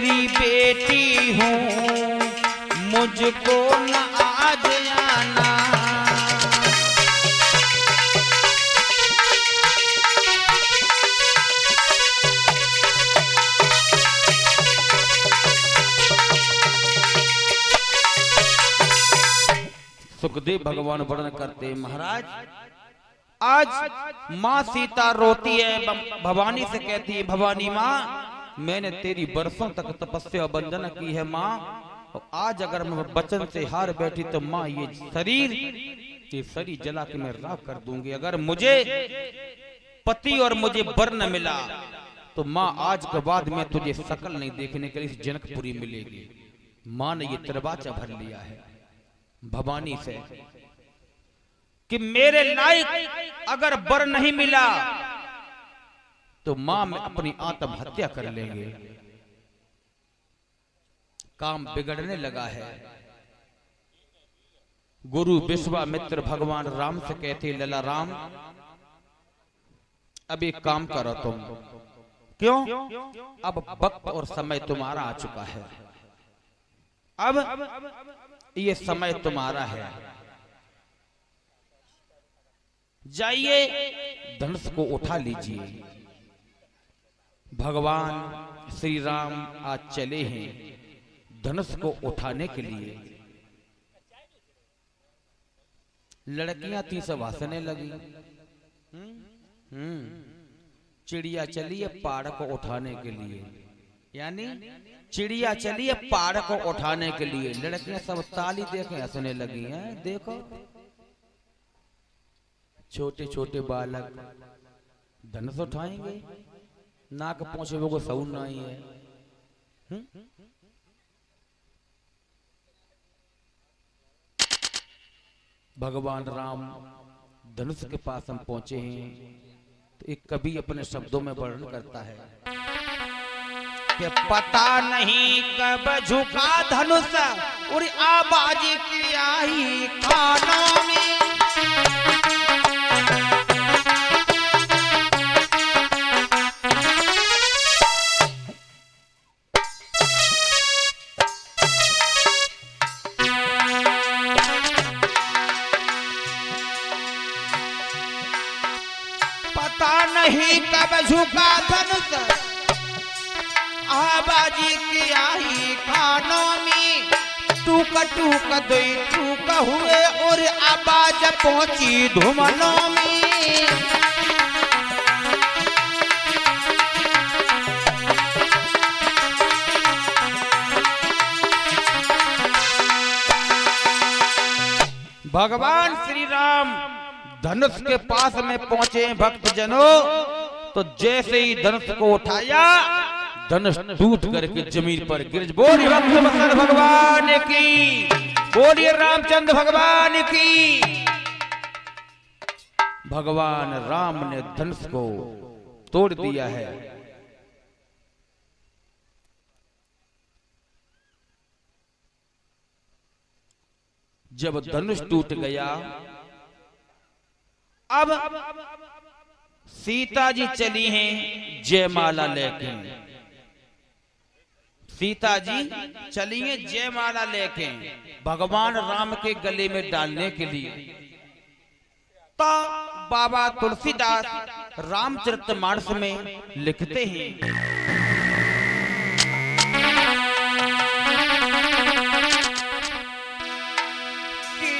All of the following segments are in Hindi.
तेरी बेटी हूँ, मुझको न आज आना। सुखदेव भगवान वर्णन करते, महाराज आज माँ सीता रोती है, भवानी से कहती है, भवानी माँ मैंने तेरी बरसों तक तपस्या वंदना की है माँ, और आज अगर मैं वचन से हार बैठी तो माँ ये शरीर जला के मैं राख कर दूंगी। अगर मुझे पति और मुझे वर न मिला तो माँ आज के बाद मैं तुझे सकल नहीं देखने के लिए इस जनकपुरी मिलेगी। माँ ने ये दरवाजा भर लिया है भवानी से कि मेरे लायक अगर वर नहीं मिला तो मां में अपनी आत्महत्या कर लेंगे। काम बिगड़ने लगा है। गुरु विश्वामित्र भगवान राम से कहते, लला राम अब एक काम करो तुम। क्यों? अब वक्त और समय तुम्हारा आ चुका है। अब ये समय तुम्हारा है। जाइए धनुष को उठा लीजिए। भगवान श्री राम आज चले हैं धनुष को उठाने के लिए। लड़कियां थी सब हंसने लगी। चिड़िया चली है पहाड़ को उठाने के लिए, यानी चिड़िया चली है पहाड़ को उठाने के लिए। लड़कियां सब ताली देके हंसने लगी हैं। देखो छोटे छोटे बालक धनुष उठाएंगे, नाक पहुंचे वो को सऊन नहीं है। भगवान राम धनुष के पास हम पहुंचे हैं तो एक कवि अपने शब्दों में वर्णन करता है कि पता नहीं कब झुका धनुष और आवाज की आई कानों में। नहीं कब झुका धनुष आबाजी की आई कानों में। टूक टूक दुई टूक हुए और आवाज पहुंची धुमनों में। भगवान श्री राम धनुष के पास में पहुंचे भक्तजनों, तो जैसे ही धनुष को उठाया धनुष टूट करके जमीन पर गिर। बोलिए भक्त भगवान की, बोलिए रामचंद्र भगवान की। भगवान राम ने धनुष को तोड़ दिया है। जब धनुष टूट गया, अब सीता जी चली हैं जयमाला लेके। सीता जी चली हैं जयमाला लेके भगवान राम के गले में डालने के लिए। तो बाबा तुलसीदास रामचरितमानस में लिखते हैं कि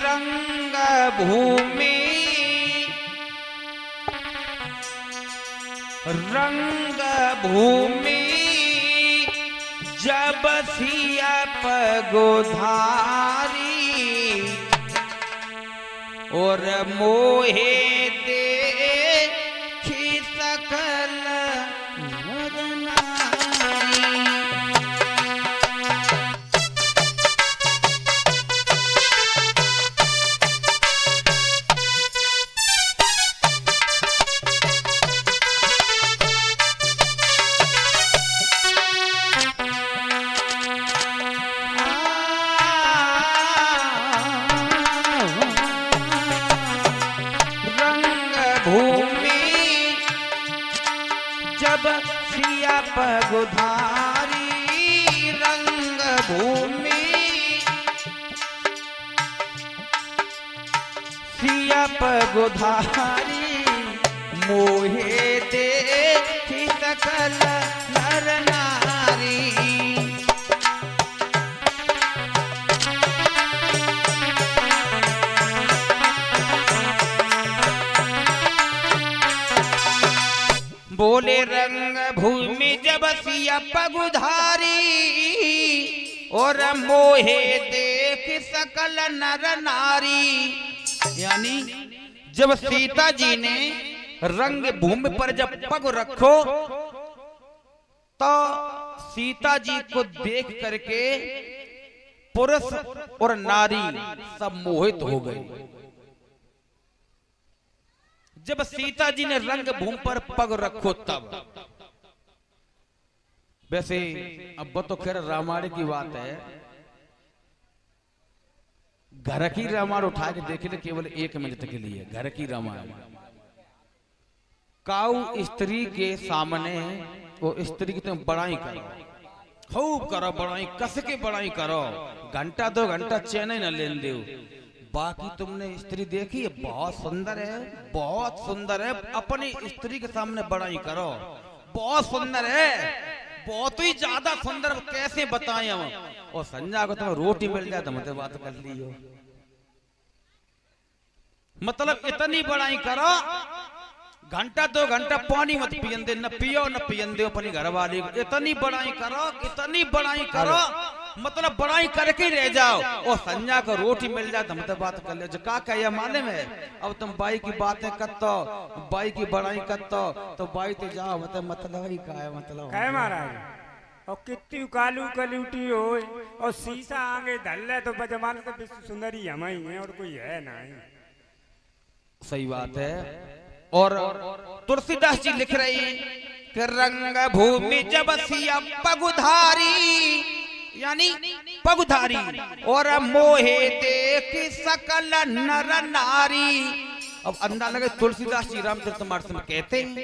रंग भूमि रंग भूमि जब सिया पगोधारी और मोहे देखी सकल नर नारी। भूमि जब सिया पगुधारी पगुधारी मोहे देखी सकल नर नारी। बोले रंग भूमि जब सिया पगुधारी और मोहे देख सकल नर नारी। यानी जब सीता जी ने रंग भूमि पर जब पग रखो तो सीता जी को देख करके पुरुष और नारी सब मोहित हो गए। जब सीता जी ने रंग भूमि पर पग रखो तब। वैसे अब तो खैर रामायण की बात है, घर की रामायण उठा के देखे तो केवल 1 मिनट के लिए घर की रामायण। काऊ स्त्री के सामने वो स्त्री की तुम बड़ाई करो, खूब करो बड़ाई, कस के बड़ाई करो, घंटा 2 घंटा चैन न लेन दो। बाकी तुमने स्त्री देखी है, बहुत सुंदर है, बहुत सुंदर है। अपनी स्त्री के सामने बड़ाई करो, बहुत सुंदर है, बहुत ही ज्यादा सुंदर, कैसे बताएं हम। और संजय को तुम्हें रोटी मिल जाए तो मुझे बात कर लियो। मतलब इतनी बड़ाई करो, घंटा 2 घंटा पानी मत पियन दे, न पियो न पियन दे अपनी घर वाली। इतनी बड़ाई करो, इतनी बड़ाई करो, मतलब बड़ाई करके रह जाओ। और संजय को रोटी मिल जाए तो हम तो बात कर ले। जो का कह माने में अब तुम बाई की बातें करतो, बाई की बड़ाई करतो तो बाई तो जाओ, मतलब ही का है, मतलब है महाराज। और कितनी कालू कलूटी हो और शीशा आगे धल्ले तो बजमान तो विश्व सुंदरी हम ही है और कोई है ना। सही बात है। और तुलसीदास जी लिख रही कि रंग भूमि जब सिया पगुधारी, यानी पगुधारी और मोहे देख सकल नर नारी। अब अंदाज लगे तुलसीदास जी रामचरितमानस में कहते हैं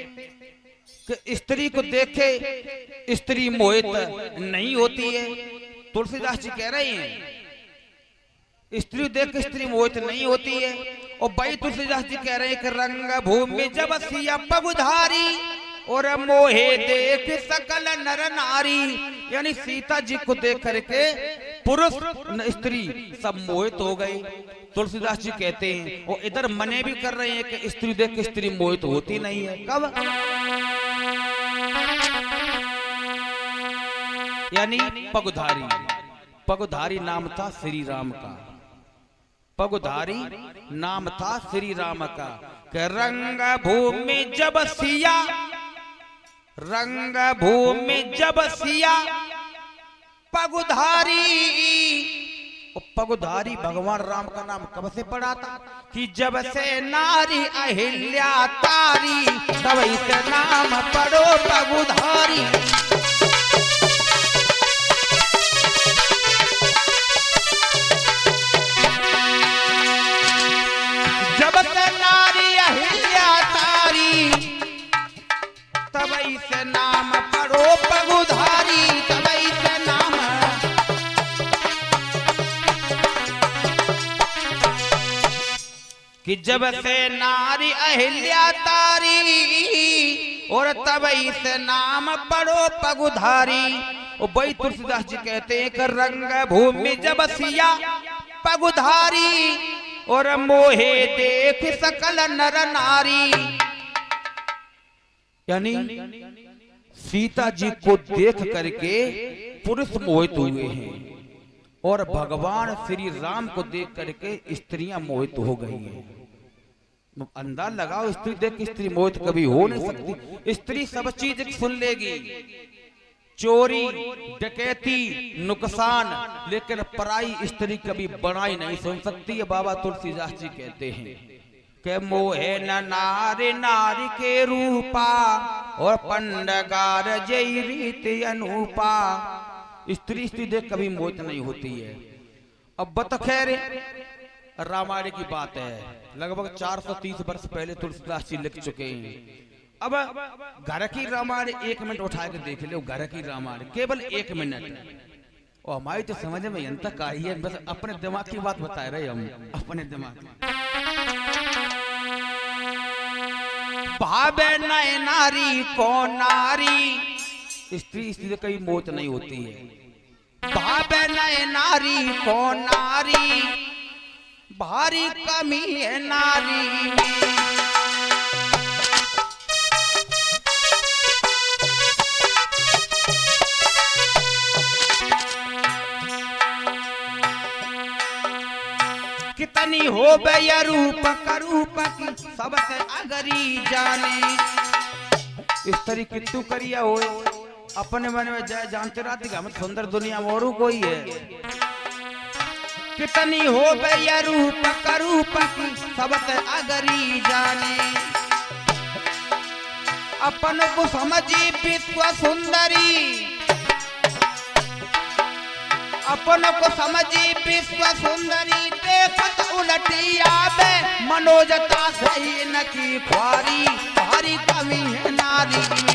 कि स्त्री को देखे स्त्री मोहित नहीं होती है। तुलसीदास जी कह रहे हैं स्त्री देख स्त्री मोहित नहीं होती है। और भाई तुलसीदास जी कह रहे हैं कि रंग भूमि जब सिया पगुधारी और मोहे देख सकल नर नारी। यानी सीता जी को देख करके पुरुष स्त्री सब मोहित हो गए। तुलसीदास जी कहते हैं और इधर मने भी कर रहे हैं कि स्त्री देख के स्त्री मोहित होती नहीं है। कब? यानी पगुधारी, पगुधारी नाम था श्री राम का, पगुधारी नाम था श्री राम का। कि रंग भूमि जब सिया, रंग भूमि जब सिया पगुधारी। पगुधारी भगवान राम का नाम कब से पड़ा था कि जब से नारी अहिल्या तारी, तब से नाम पड़ो पगुधारी। जब से नारी अहिल्या तारी, तब से नाम पड़ो पगुधारी, तब से नाम। कि जब से नारी अहिल्या तारी और तब से नाम पड़ो पगुधारी। और भाई तुलसीदास जी कहते हैं कि रंग भूमि जब सिया पगुधारी और मोहे देख सकल नर नारी। यानी सीता जी को देख करके पुरुष मोहित हुए हैं और भगवान श्री राम को देख करके स्त्रियां मोहित हो गई हैं। अंदाज लगाओ, स्त्री देख के स्त्री मोहित कभी हो नहीं सकती। स्त्री सब चीज सुन लेगी, चोरी डकैती नुकसान, लेकिन पराई स्त्री कभी बड़ाई नहीं सुन सकती है। बाबा तुलसीदास जी कहते हैं कि मोहे न नारी नारी के रूपा और पंडगार जय रीति अनूपा। स्त्री स्त्री देख कभी मोहित नहीं होती है। अब बत खैर रामायण की बात है, लगभग 430 वर्ष पहले तुलसीदास जी लिख चुके हैं। अब घर की रामायण 1 मिनट उठा के देख लो, घर की रामायण केवल 1 मिनट। और हमारी तो समझ में यंत्र तक आई है, बस अपने दिमाग की बात बता रहे हम, अपने दिमाग। भावे नए नारी को नारी, स्त्री स्त्री कई मौत नहीं होती है। भावे नए नारी को नारी, भारी कमी है नारी में। कितनी हो बया रूप करूप की सबसे अगरी जाने। इस तरी कितु करिया हो अपने मन में जाए जानते रहती हम सुंदर दुनिया में और कोई है। कितनी हो बया रूप करूप की सबसे अगरी जाने। अपन को समझी विश्व सुंदरी, अपन को समझी विश्व सुंदरी। देखत उलटी आवे मनोजता सही न की ख्वारी, भारी कमी है नारी में।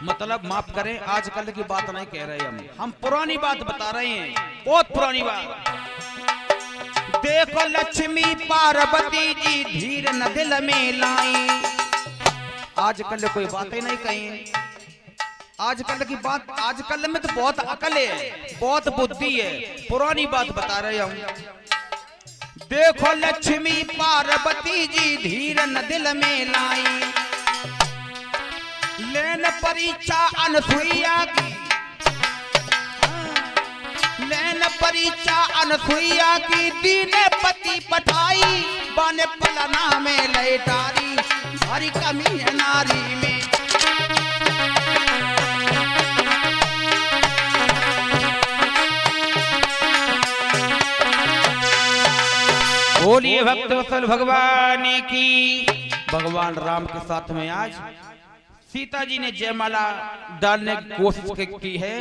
मतलब माफ करें, आजकल की बात नहीं कह रहे हम पुरानी बात बता रहे हैं, बहुत पुरानी बात। देखो लक्ष्मी पार्वती जी धीर न दिल में लाई। आजकल कोई बातें नहीं कही, आजकल की बात, आजकल में तो बहुत अकल है, बहुत बुद्धि है, पुरानी बात बता रहे हम। देखो लक्ष्मी पार्वती जी धीर न दिल में लाई। लेन परीक्षा अनसुईया की, लेन परीक्षा अनसुईया की। दीने पति पठाई बने पलना में लेटारी, भारी कमी है नारी में। बोलिए भक्त वत्सल भगवान की। भगवान राम के साथ में आज सीता जी ने जयमाला डालने की कोशिश की है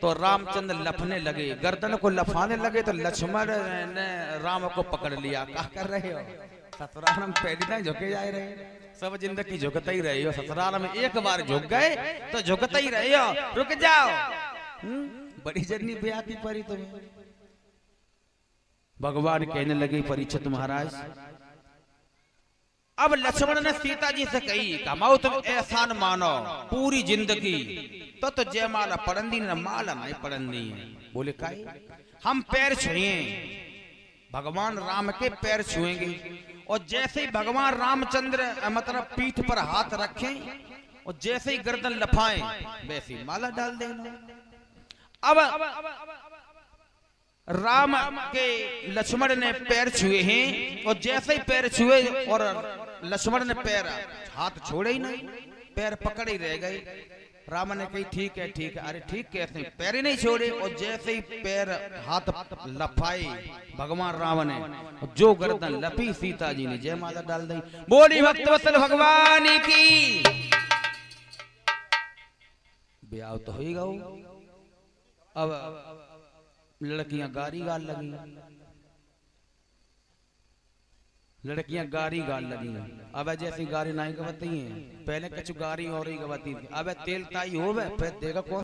तो रामचंद्र लफने लगे, गर्दन को लफाने लगे तो लक्ष्मण ने राम को पकड़ लिया। क्या कर रहे हो? ससुराल में पहली नहीं झुके जा रहे, सब जिंदगी झुकते ही रहे हो। ससुराल में एक बार झुक गए तो झुकते ही रहे हो, रुक जाओ। बड़ी जर्नी ब्याह की परी तुम्हें। भगवान कहने लगे परीक्षित महाराज, अब लक्ष्मण ने सीता जी से कही कमाओ तुम एहसान मानो पूरी जिंदगी तो जयमाला पढ़नी न माला नहीं पढ़नी है। बोले काई? हम पैर छुए, भगवान राम के पैर छुएंगे और जैसे ही भगवान रामचंद्र मतलब पीठ पर हाथ रखें और जैसे ही गर्दन लफाएं वैसे ही माला डाल देना। अब राम के लक्ष्मण ने पैर छुए हैं और जैसे ही पैर छुए और लक्ष्मण ने पैर हाथ छोड़े ही नहीं, पैर पकड़े ही रह गए। राम ने कही ठीक है ठीक है। अरे ठीक कैसे? पैर ही नहीं छोड़े और जैसे ही पैर हाथ लफाए भगवान राम ने, जो गर्दन लपी सीता जी ने जयमाला डाल दी। बोली भक्त वत्सल भगवान की। ब्याह तो हो ही गया। अब लड़कियां गारी गाल लगी, लड़कियां गारी गाल लगी। अब जैसी गारी नहीं गवाती हैं, पहले कछु गारी और ही गवाती थी। अब तेल ताई हो फिर देखा कौन